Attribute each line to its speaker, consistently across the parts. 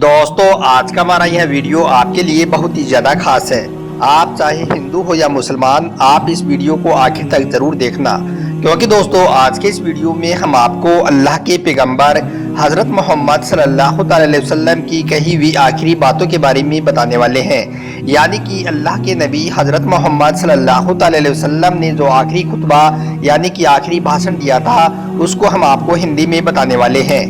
Speaker 1: दोस्तों आज का हमारा यह वीडियो आपके लिए बहुत ही ज़्यादा खास है। आप चाहे हिंदू हो या मुसलमान, आप इस वीडियो को आखिर तक ज़रूर देखना, क्योंकि दोस्तों आज के इस वीडियो में हम आपको अल्लाह के पैगंबर हज़रत मोहम्मद सल्लल्लाहु अलैहि वसल्लम की कही हुई आखिरी बातों के बारे में बताने वाले हैं। यानी कि अल्लाह के नबी हज़रत मोहम्मद सल्लल्लाहु अलैहि वसल्लम ने जो आखिरी खुतबा यानी कि आखिरी भाषण दिया था, उसको हम आपको हिंदी में बताने वाले हैं।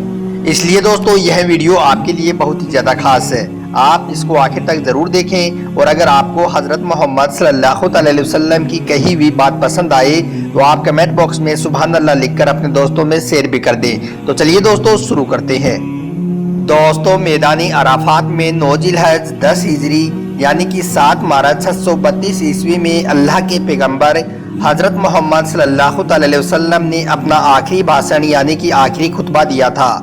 Speaker 1: इसलिए दोस्तों यह वीडियो आपके लिए बहुत ही ज़्यादा खास है, आप इसको आखिर तक ज़रूर देखें। और अगर आपको हज़रत मोहम्मद सल्लल्लाहु अलैहि वसल्लम की कही हुई बात पसंद आए तो आप कमेंट बॉक्स में सुभान अल्लाह लिखकर अपने दोस्तों में शेयर भी कर दें। तो चलिए दोस्तों शुरू करते हैं। दोस्तों मैदानी अराफात में 9 जिलहज 10 हिजरी यानी कि 7 मार्च 632 ईस्वी में अल्लाह के पैगंबर हज़रत मोहम्मद सल्लल्लाहु अलैहि वसल्लम ने अपना आखिरी भाषण यानी कि आखिरी खुतबा दिया था।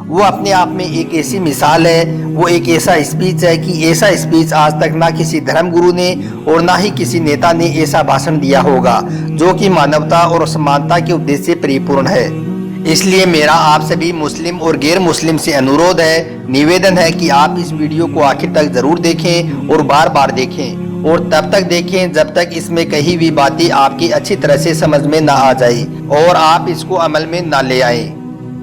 Speaker 1: वो अपने आप में एक ऐसी मिसाल है, वो एक ऐसा स्पीच है कि ऐसा स्पीच आज तक ना किसी धर्म गुरु ने और ना ही किसी नेता ने ऐसा भाषण दिया होगा जो कि मानवता और समानता के उद्देश्य से परिपूर्ण है। इसलिए मेरा आप सभी मुस्लिम और गैर मुस्लिम से अनुरोध है, निवेदन है कि आप इस वीडियो को आखिर तक ज़रूर देखें और बार बार देखें, और तब तक देखें जब तक इसमें कही हुई बातें आपकी अच्छी तरह से समझ में ना आ जाए और आप इसको अमल में ना ले आए।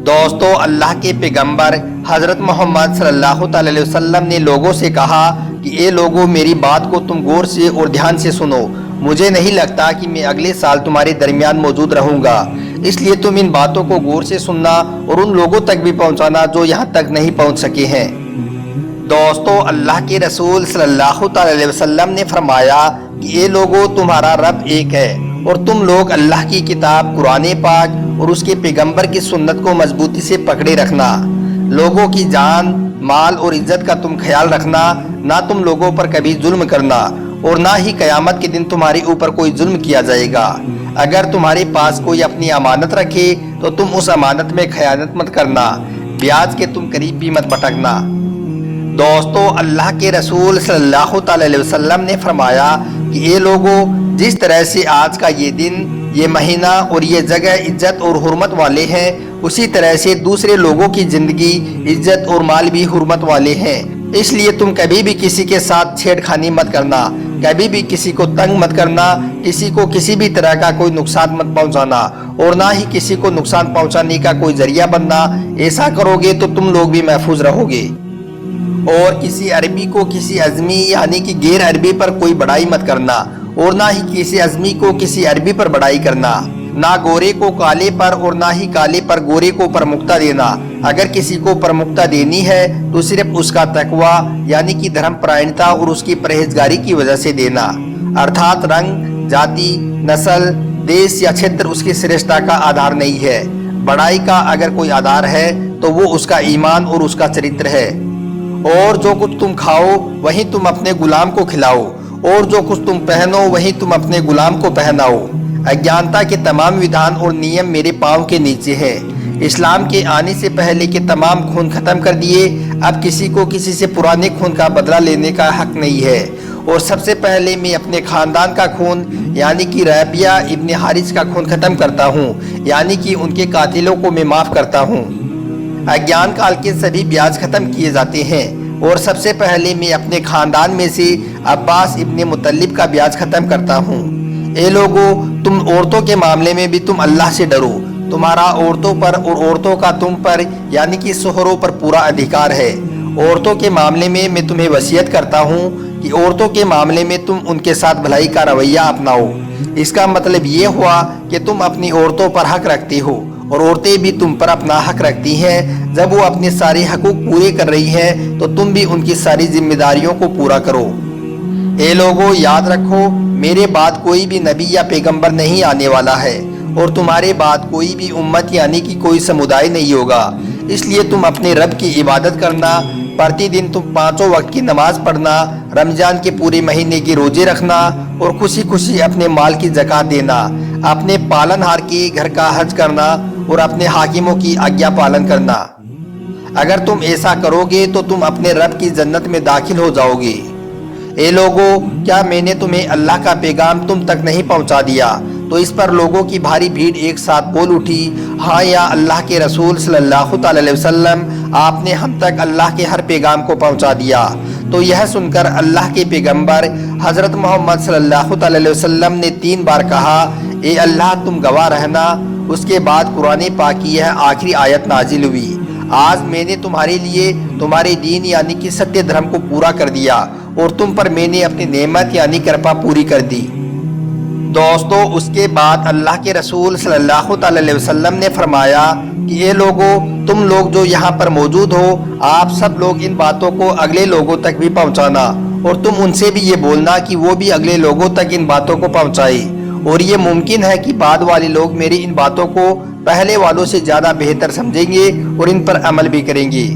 Speaker 1: दोस्तों अल्लाह के पैगंबर हज़रत मोहम्मद सल्लल्लाहु अलैहि वसल्लम ने लोगों से कहा कि ए लोगों, मेरी बात को तुम गौर से और ध्यान से सुनो। मुझे नहीं लगता कि मैं अगले साल तुम्हारे दरमियान मौजूद रहूंगा, इसलिए तुम इन बातों को गौर से सुनना और उन लोगों तक भी पहुंचाना जो यहाँ तक नहीं पहुंच सके हैं। दोस्तों अल्लाह के रसूल सल्लल्लाहु अलैहि वसल्लम ने फरमाया कि ए लोगों, तुम्हारा रब एक है और तुम लोग अल्लाह की किताब कुरान पाक और उसके पैगंबर की सुन्नत को मजबूती से पकड़े रखना। लोगों की जान, माल और इज्जत का तुम ख्याल रखना, ना तुम लोगों पर कभी जुल्म करना और ना ही कयामत के दिन तुम्हारे ऊपर कोई जुल्म किया जाएगा। अगर तुम्हारे पास कोई अपनी अमानत रखे तो तुम उस अमानत में खयानत मत करना, ब्याज के तुम करीब भी मत भटकना। दोस्तों अल्लाह के रसूल सल्लल्लाहु अलैहि वसल्लम ने फरमाया कि ये लोगों, जिस तरह से आज का ये दिन, ये महीना और ये जगह इज्जत और हुर्मत वाले हैं, उसी तरह से दूसरे लोगों की जिंदगी, इज्जत और माल भी हुर्मत वाले हैं। इसलिए तुम कभी भी किसी के साथ छेड़खानी मत करना, कभी भी किसी को तंग मत करना, किसी को किसी भी तरह का कोई नुकसान मत पहुंचाना और ना ही किसी को नुकसान पहुंचाने का कोई जरिया बनना। ऐसा करोगे तो तुम लोग भी महफूज रहोगे। और किसी अरबी को किसी अजमी यानी कि गैर अरबी पर कोई बड़ाई मत करना और ना ही किसी अजमी को किसी अरबी पर बड़ाई करना। ना गोरे को काले पर और ना ही काले पर गोरे को प्रमुखता देना। अगर किसी को प्रमुखता देनी है तो सिर्फ उसका तकवा यानी कि धर्मपरायणता और उसकी परहेजगारी की वजह से देना, अर्थात रंग, जाति, नस्ल, देश या क्षेत्र उसकी श्रेष्ठता का आधार नहीं है। बड़ाई का अगर कोई आधार है तो वो उसका ईमान और उसका चरित्र है। और जो कुछ तुम खाओ वही तुम अपने गुलाम को खिलाओ, और जो कुछ तुम पहनो वही तुम अपने गुलाम को पहनाओ। अज्ञानता के तमाम विधान और नियम मेरे पाँव के नीचे हैं। इस्लाम के आने से पहले के तमाम खून खत्म कर दिए, अब किसी को किसी से पुराने खून का बदला लेने का हक नहीं है। और सबसे पहले मैं अपने खानदान का खून यानी कि रबिया इब्न हारिस का खून खत्म करता हूँ, यानी कि उनके कातिलों को मैं माफ़ करता हूँ। अज्ञान काल के सभी ब्याज खत्म किए जाते हैं और सबसे पहले मैं अपने खानदान में से अब्बास इब्ने मुतल्लिब का ब्याज खत्म करता हूँ। ए लोगों, तुम औरतों के मामले में भी तुम अल्लाह से डरो। तुम्हारा औरतों पर और औरतों का तुम पर यानी कि शोहरों पर पूरा अधिकार है। औरतों के मामले में मैं तुम्हें वसीयत करता हूँ कि औरतों के मामले में तुम उनके साथ भलाई का रवैया अपनाओ। इसका मतलब ये हुआ कि तुम अपनी औरतों पर हक रखते हो और औरतें भी तुम पर अपना हक रखती हैं। जब वो अपने सारे हकूक पूरे कर रही हैं तो तुम भी उनकी सारी जिम्मेदारियों को पूरा करो। ए लोगों, याद रखो, मेरे बाद कोई भी नबी या पैगंबर नहीं आने वाला है और तुम्हारे बाद कोई भी उम्मत यानी कि कोई समुदाय नहीं होगा। इसलिए तुम अपने रब की इबादत करना, प्रतिदिन तुम 5 वक्त की नमाज पढ़ना, रमजान के पूरे महीने के रोजे रखना और खुशी खुशी अपने माल की ज़कात देना, अपने पालनहार के घर का हज करना और अपने हाकिमों की आज्ञा पालन करना। अगर तुम ऐसा करोगे तो तुम अपने रब की जन्नत में दाखिल हो जाओगे। ए लोगों, क्या मैंने तुम्हें अल्लाह का पैगाम तुम तक नहीं पहुंचा दिया? तो इस पर लोगों की भारी भीड़ एक साथ बोल उठी, हाँ या अल्लाह के रसूल सल्लल्लाहु अलैहि वसल्लम, آپ نے ہم تک اللہ کے ہر پیغام کو پہنچا دیا۔ تو یہ سن کر اللہ کے پیغمبر حضرت محمد صلی اللہ علیہ وسلم نے 3 بار کہا، اے اللہ تم گواہ رہنا۔ اس کے بعد قرآن پاک کی یہ آخری آیت نازل ہوئی، آج میں نے تمہارے لیے تمہارے دین یعنی کہ ستیہ دھرم کو پورا کر دیا اور تم پر میں نے اپنی نعمت یعنی کرپا پوری کر دی۔ دوستو اس کے بعد اللہ کے رسول صلی اللہ علیہ وسلم نے فرمایا کہ اے لوگو، تم لوگ جو یہاں پر موجود ہو، آپ سب لوگ ان باتوں کو اگلے لوگوں تک بھی پہنچانا، اور تم ان سے بھی یہ بولنا کہ وہ بھی اگلے لوگوں تک ان باتوں کو پہنچائے، اور یہ ممکن ہے کہ بعد والے لوگ میری ان باتوں کو پہلے والوں سے زیادہ بہتر سمجھیں گے اور ان پر عمل بھی کریں گے۔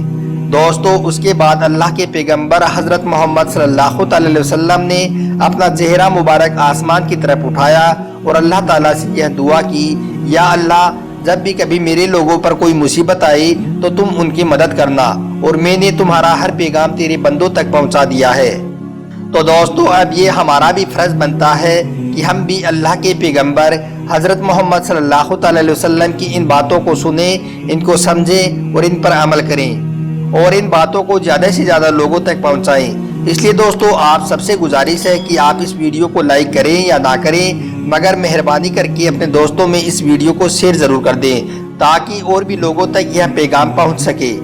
Speaker 1: دوستو اس کے بعد اللہ کے پیغمبر حضرت محمد صلی اللہ علیہ وسلم نے اپنا چہرہ مبارک آسمان کی طرف اٹھایا اور اللہ تعالیٰ سے یہ دعا کی، یا اللہ جب بھی کبھی میرے لوگوں پر کوئی مصیبت آئی تو تم ان کی مدد کرنا، اور میں نے تمہارا ہر پیغام تیرے بندوں تک پہنچا دیا ہے۔ تو دوستو اب یہ ہمارا بھی فرض بنتا ہے کہ ہم بھی اللہ کے پیغمبر حضرت محمد صلی اللہ علیہ وسلم کی ان باتوں کو سنیں، ان کو سمجھیں اور ان پر عمل کریں، اور ان باتوں کو زیادہ سے زیادہ لوگوں تک پہنچائیں۔ اس لیے دوستو آپ سب سے گزارش ہے کہ آپ اس ویڈیو کو لائک کریں یا نہ کریں، مگر مہربانی کر کے اپنے دوستوں میں اس ویڈیو کو شیئر ضرور کر دیں تاکہ اور بھی لوگوں تک یہ پیغام پہنچ سکے۔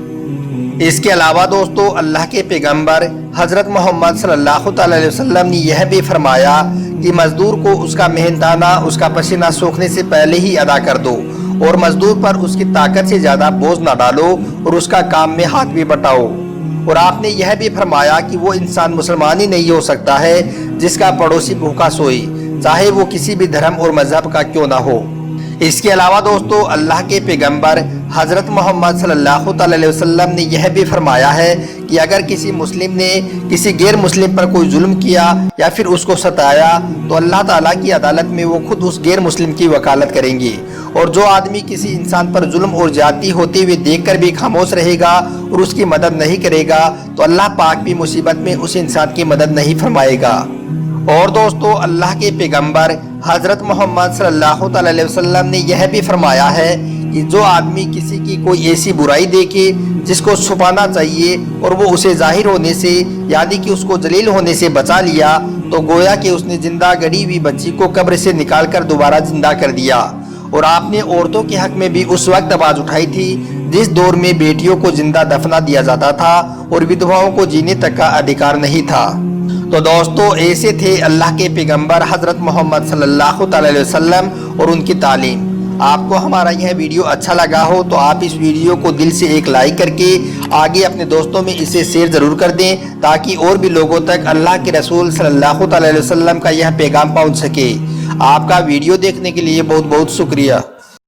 Speaker 1: اس کے علاوہ دوستو اللہ کے پیغمبر حضرت محمد صلی اللہ علیہ وسلم نے یہ بھی فرمایا کہ مزدور کو اس کا محنتانہ اس کا پسینہ سوکھنے سے پہلے ہی ادا کر دو، اور مزدور پر اس کی طاقت سے زیادہ بوجھ نہ ڈالو اور اس کا کام میں ہاتھ بھی بٹاؤ۔ اور آپ نے یہ بھی فرمایا کہ وہ انسان مسلمان ہی نہیں ہو سکتا ہے جس کا پڑوسی بھوکا سوئے، چاہے وہ کسی بھی دھرم اور مذہب کا کیوں نہ ہو۔ اس کے علاوہ دوستو اللہ کے پیغمبر حضرت محمد صلی اللہ علیہ وسلم نے یہ بھی فرمایا ہے کہ اگر کسی مسلم نے کسی غیر مسلم پر کوئی ظلم کیا یا پھر اس کو ستایا تو اللہ تعالیٰ کی عدالت میں وہ خود اس غیر مسلم کی وکالت کریں گے، اور جو آدمی کسی انسان پر ظلم اور زیادتی ہوتے ہوئے دیکھ کر بھی خاموش رہے گا اور اس کی مدد نہیں کرے گا تو اللہ پاک بھی مصیبت میں اس انسان کی مدد نہیں فرمائے گا۔ اور دوستو اللہ کے پیغمبر حضرت محمد صلی اللہ علیہ وسلم نے یہ بھی فرمایا ہے کہ جو آدمی کسی کی کوئی ایسی برائی دیکھے جس کو چھپانا چاہیے اور وہ اسے ظاہر ہونے سے یعنی کہ اس کو ذلیل ہونے سے بچا لیا تو گویا کہ اس نے زندہ گڑی ہوئی بچی کو قبر سے نکال کر دوبارہ زندہ کر دیا۔ اور آپ نے عورتوں کے حق میں بھی اس وقت آواز اٹھائی تھی جس دور میں بیٹیوں کو زندہ دفنا دیا جاتا تھا اور ودھواؤں کو جینے تک کا ادھیکار نہیں تھا۔ تو دوستو ایسے تھے اللہ کے پیغمبر حضرت محمد صلی اللہ علیہ وسلم اور ان کی تعلیم۔ آپ کو ہمارا یہ ویڈیو اچھا لگا ہو تو آپ اس ویڈیو کو دل سے ایک لائک کر کے آگے اپنے دوستوں میں اسے شیئر ضرور کر دیں تاکہ اور بھی لوگوں تک اللہ کے رسول صلی اللہ علیہ وسلم کا یہ پیغام پہنچ سکے۔ آپ کا ویڈیو دیکھنے کے لیے بہت بہت شکریہ۔